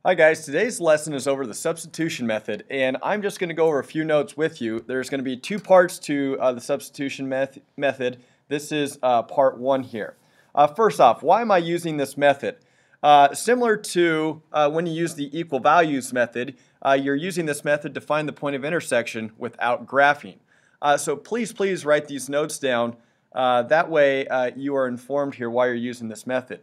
Hi guys, today's lesson is over the substitution method, and I'm just going to go over a few notes with you. There's going to be two parts to the substitution method. This is part one here. First off, why am I using this method? Similar to when you use the equal values method, you're using this method to find the point of intersection without graphing. So please write these notes down. That way you are informed here why you're using this method.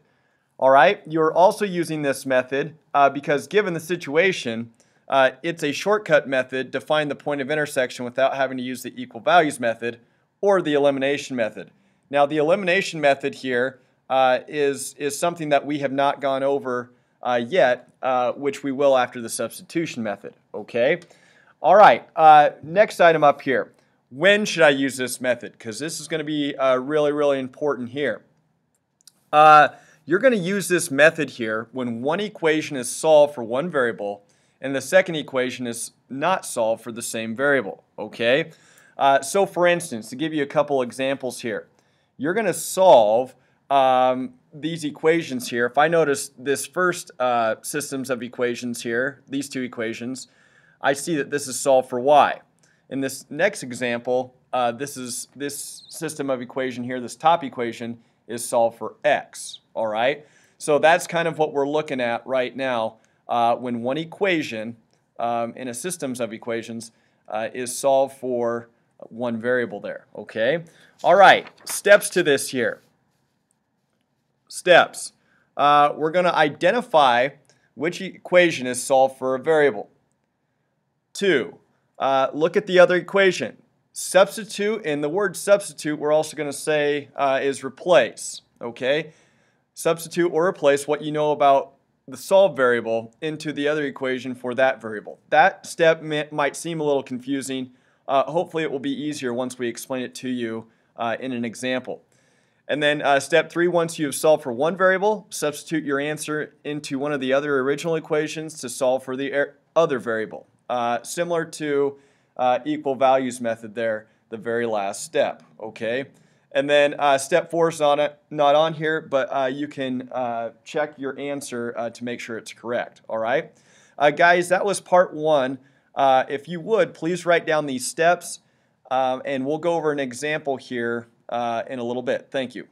All right, you're also using this method because given the situation, it's a shortcut method to find the point of intersection without having to use the equal values method or the elimination method. Now, the elimination method here is something that we have not gone over yet, which we will after the substitution method, okay? All right, next item up here. When should I use this method? Because this is going to be really important here. You're going to use this method here when one equation is solved for one variable and the second equation is not solved for the same variable, okay? So for instance, to give you a couple examples here, you're going to solve these equations here. If I notice this first systems of equations here, these two equations, I see that this is solved for y. In this next example, this system of equation here, this top equation, is solved for x, all right? So that's kind of what we're looking at right now when one equation in a systems of equations is solved for one variable there, okay? All right, steps to this here. Steps. We're going to identify which equation is solved for a variable. 2, look at the other equation. Substitute, and the word substitute we're also going to say is replace, okay? Substitute or replace what you know about the solved variable into the other equation for that variable. That step might seem a little confusing. Hopefully it will be easier once we explain it to you in an example. And then step 3, once you have solved for one variable, substitute your answer into one of the other original equations to solve for the other variable. Similar to equal values method there, the very last step, okay? And then step 4 is not on here, but you can check your answer to make sure it's correct, all right? Guys, that was part 1. If you would, please write down these steps, and we'll go over an example here in a little bit. Thank you.